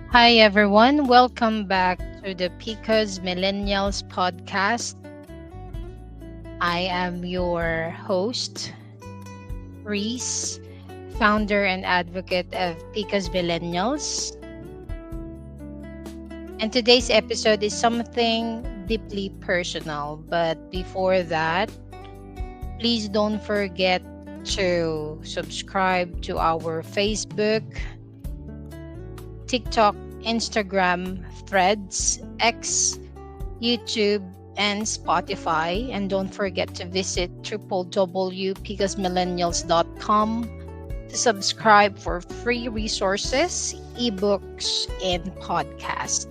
Hi, everyone. Welcome back to the Picos Millennials podcast. I am your host, Reese, founder and advocate of Picos Millennials. And today's episode is something deeply personal. But before that, please don't forget to subscribe to our Facebook, TikTok, Instagram, Threads, X, YouTube, and Spotify. And don't forget to visit www.picasmillennials.com to subscribe for free resources, ebooks, and podcasts.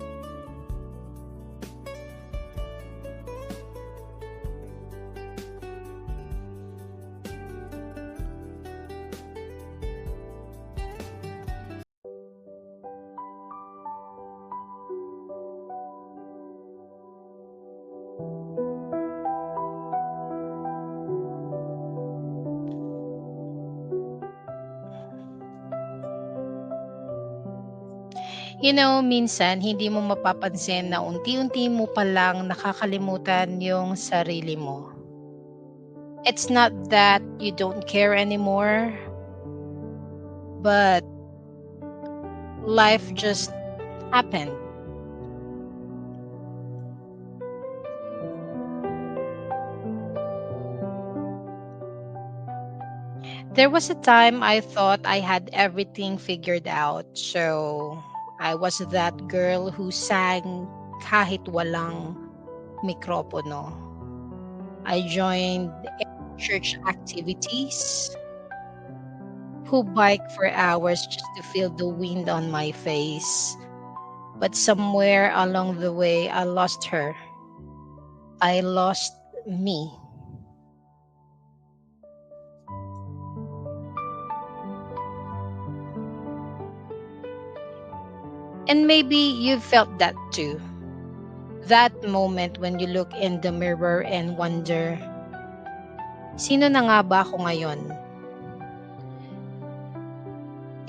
Minsan hindi mo mapapansin na unti-unti mo palang nakakalimutan yung sarili mo. It's not that you don't care anymore, but life just happened. There was a time I thought I had everything figured out. So, I was that girl who sang kahit walang mikropono. I joined church activities, who biked for hours just to feel the wind on my face. But somewhere along the way, I lost her. I lost me. And maybe you felt that too. That moment when you look in the mirror and wonder, sino na nga ba ako ngayon?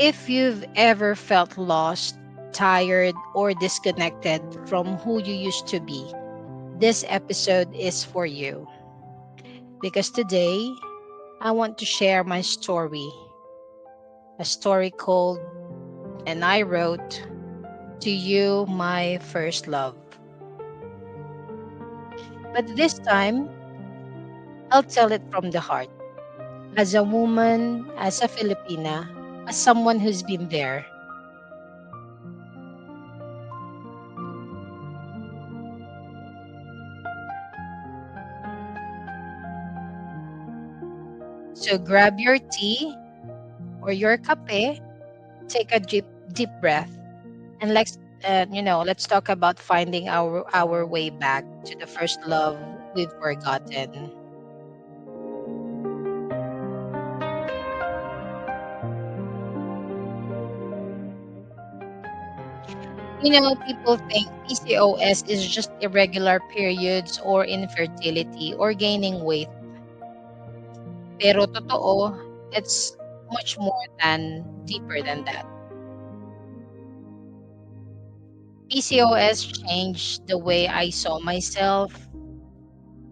If you've ever felt lost, tired, or disconnected from who you used to be, this episode is for you. Because today, I want to share my story. A story called And I Wrote to You My First Love. But this time, I'll tell it from the heart. As a woman, as a Filipina, as someone who's been there. So grab your tea or your kape, take a deep breath, and let's talk about finding our way back to the first love we've forgotten. People think PCOS is just irregular periods or infertility or gaining weight. Pero totoo, it's much more than deeper than that. PCOS changed the way I saw myself.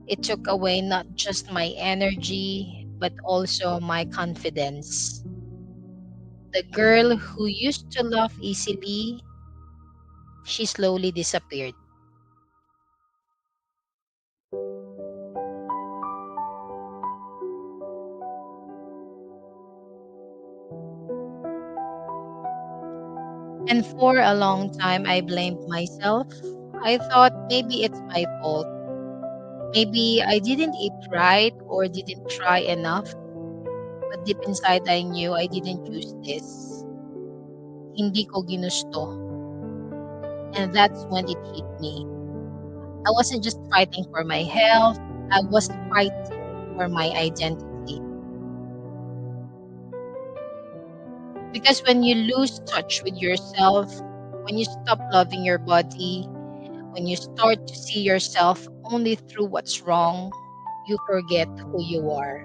It took away not just my energy, but also my confidence. The girl who used to laugh easily, she slowly disappeared. And for a long time, I blamed myself. I thought maybe it's my fault. Maybe I didn't eat right or didn't try enough. But deep inside, I knew I didn't choose this. Hindi ko ginusto. And that's when it hit me. I wasn't just fighting for my health, I was fighting for my identity. Because when you lose touch with yourself, when you stop loving your body, when you start to see yourself only through what's wrong, you forget who you are.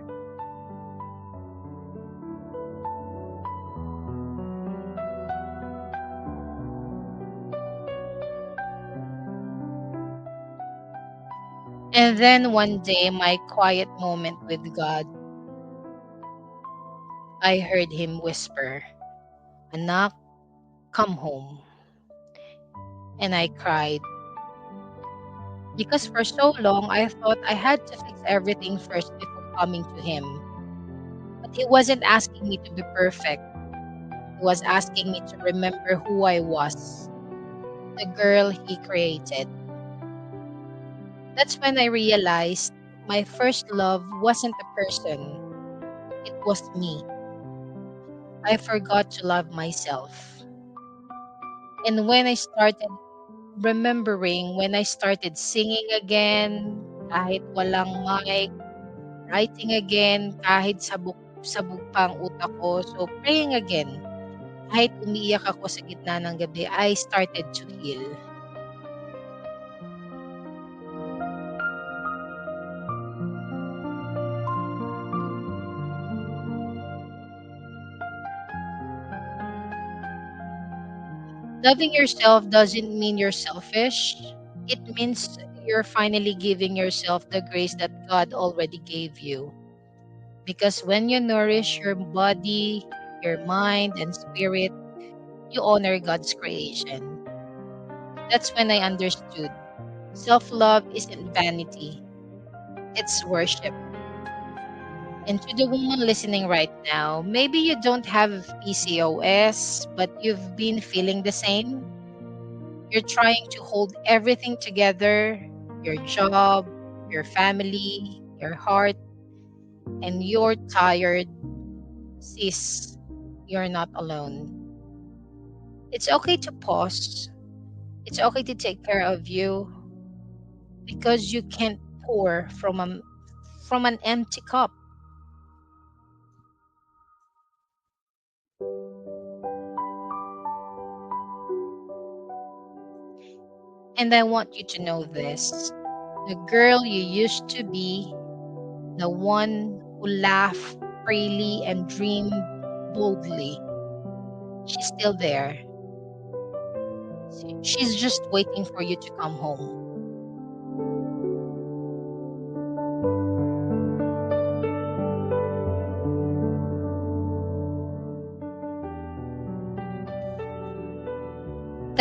And then one day, my quiet moment with God, I heard him whisper, "Anak, come home." And I cried because for so long I thought I had to fix everything first before coming to him. But he wasn't asking me to be perfect. He was asking me to remember who I was, the girl he created. That's when I realized my first love wasn't a person, it was me. I forgot to love myself. And when I started remembering, when I started singing again, kahit walang mic, writing again, kahit sabog pa ang utak ko, so praying again, kahit umiiyak ako sa gitna ng gabi, I started to heal. Loving yourself doesn't mean you're selfish. It means you're finally giving yourself the grace that God already gave you. Because when you nourish your body, your mind, and spirit, you honor God's creation. That's when I understood self love isn't vanity, it's worship. And to the woman listening right now, maybe you don't have PCOS, but you've been feeling the same. You're trying to hold everything together, your job, your family, your heart, and you're tired. Sis, you're not alone. It's okay to pause. It's okay to take care of you because you can't pour from an empty cup. And I want you to know this. The girl you used to be, the one who laughed freely and dreamed boldly, she's still there. She's just waiting for you to come home.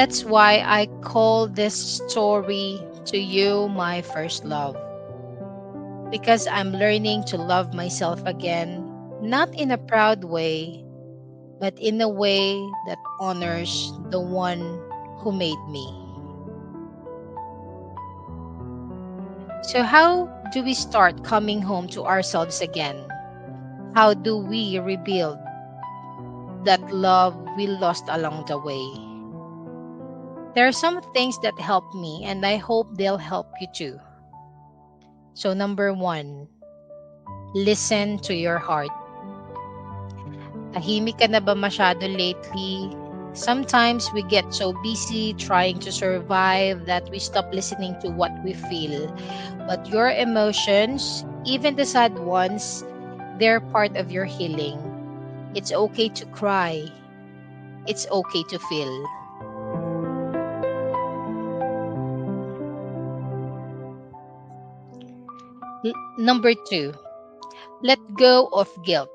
That's why I call this story to you my first love. Because I'm learning to love myself again, not in a proud way, but in a way that honors the one who made me. So, how do we start coming home to ourselves again? How do we rebuild that love we lost along the way? There are some things that help me, and I hope they'll help you too. So, number one, listen to your heart. Tahimik ka na ba masyado lately? Sometimes we get so busy trying to survive that we stop listening to what we feel. But your emotions, even the sad ones, they're part of your healing. It's okay to cry. It's okay to feel. Number two, let go of guilt.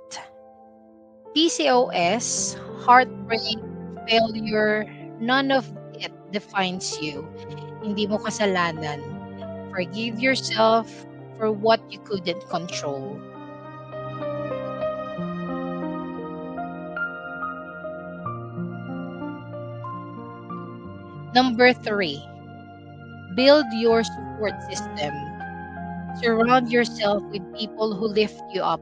PCOS, heartbreak, failure, none of it defines you. Hindi mo kasalanan. Forgive yourself for what you couldn't control. Number three, build your support system. Surround yourself with people who lift you up.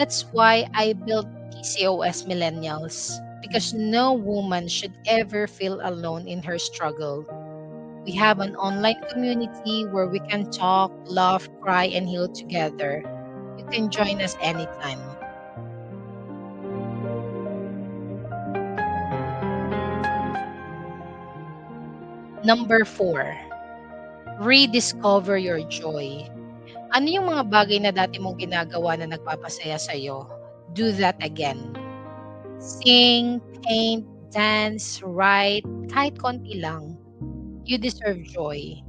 That's why I built PCOS Millennials, because no woman should ever feel alone in her struggle. We have an online community where we can talk, laugh, cry, and heal together. You can join us anytime. Number four, rediscover your joy. Ano yung mga bagay na dati mong ginagawa na nagpapasaya sa'yo? Do that again. Sing, paint, dance, write, kahit konti lang. You deserve joy.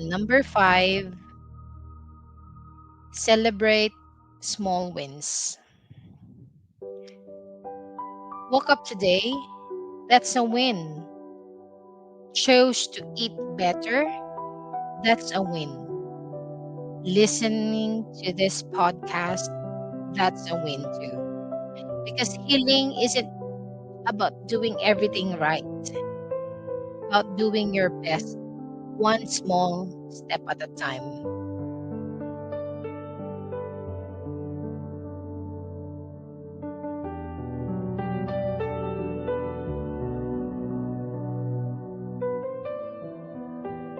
number 5, celebrate small wins. Woke up today, that's a win. Chose to eat better, that's a win. Listening to this podcast, that's a win too. Because healing isn't about doing everything right, about doing your best, one small step at a time.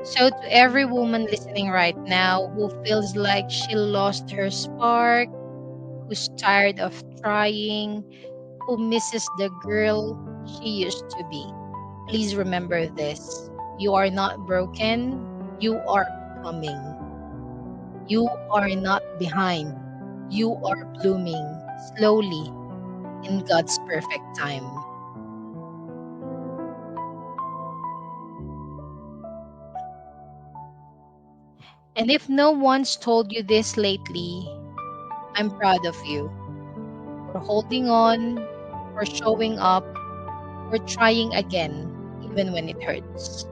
So, to every woman listening right now who feels like she lost her spark, who's tired of trying, who misses the girl she used to be, please remember this. You are not broken, you are becoming. You are not behind, you are blooming slowly in God's perfect time. And if no one's told you this lately, I'm proud of you for holding on, for showing up, for trying again, even when it hurts.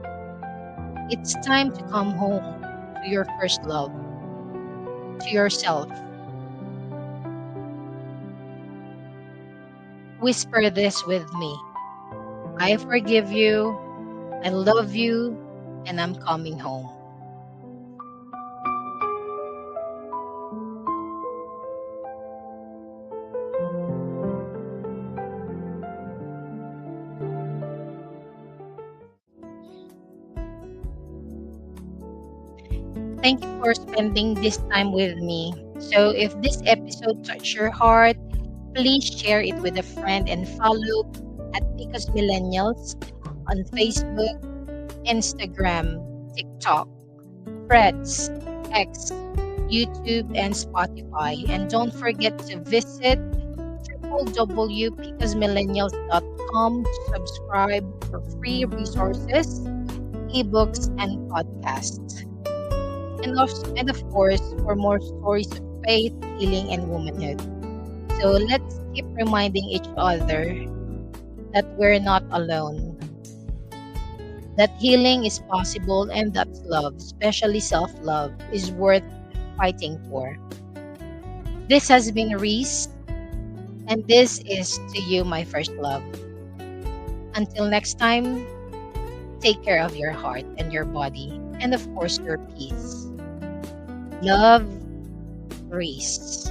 It's time to come home to your first love, to yourself. Whisper this with me. I forgive you, I love you, and I'm coming home. Thank you for spending this time with me. So, if this episode touched your heart, please share it with a friend and follow at Because Millennials on Facebook, Instagram, TikTok, Threads, X, YouTube, and Spotify. And don't forget to visit www.picasmillennials.com to subscribe for free resources, ebooks, and podcasts. And of course, for more stories of faith, healing, and womanhood. So let's keep reminding each other that we're not alone, that healing is possible, and that love, especially self love, is worth fighting for. This has been Reese, and this is To You, My First Love. Until next time, take care of your heart and your body, and of course, your peace. Love, Reese.